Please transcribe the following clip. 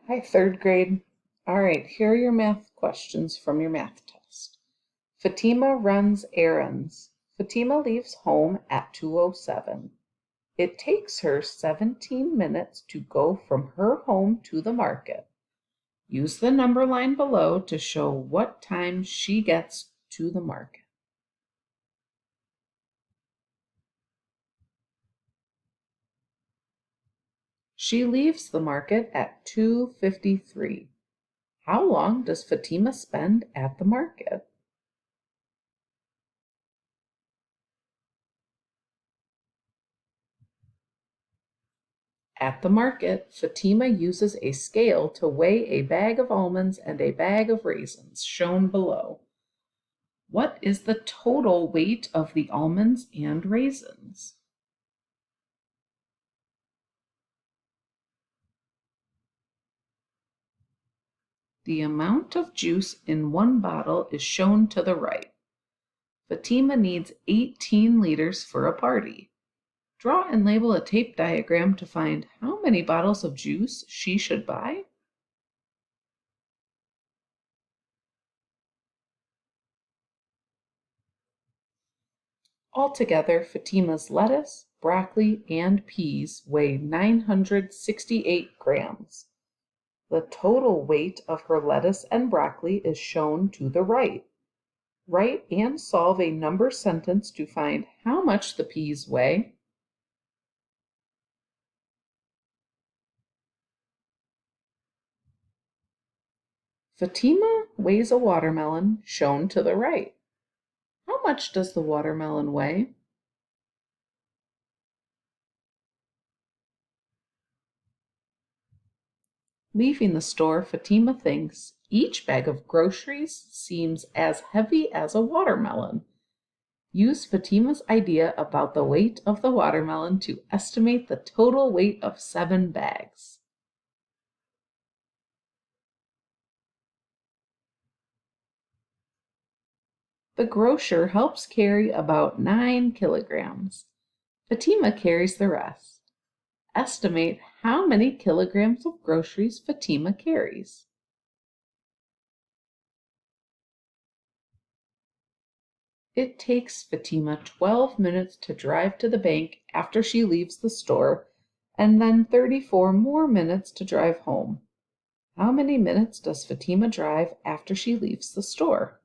Hi, third grade. All right, here are your math questions from your math test. Fatima runs errands. Fatima leaves home at 2:07. It takes her 17 minutes to go from her home to the market. Use the number line below to show what time she gets to the market. She leaves the market at 2:53. How long does Fatima spend at the market? At the market, Fatima uses a scale to weigh a bag of almonds and a bag of raisins, shown below. What is the total weight of the almonds and raisins? The amount of juice in one bottle is shown to the right. Fatima needs 18 liters for a party. Draw and label a tape diagram to find how many bottles of juice she should buy. Altogether, Fatima's lettuce, broccoli, and peas weigh 968 grams. The total weight of her lettuce and broccoli is shown to the right. Write and solve a number sentence to find how much the peas weigh. Fatima weighs a watermelon, shown to the right. How much does the watermelon weigh? Leaving the store, Fatima thinks each bag of groceries seems as heavy as a watermelon. Use Fatima's idea about the weight of the watermelon to estimate the total weight of 7 bags. The grocer helps carry about 9 kilograms. Fatima carries the rest. Estimate how many kilograms of groceries Fatima carries. It takes Fatima 12 minutes to drive to the bank after she leaves the store, and then 34 more minutes to drive home. How many minutes does Fatima drive after she leaves the store?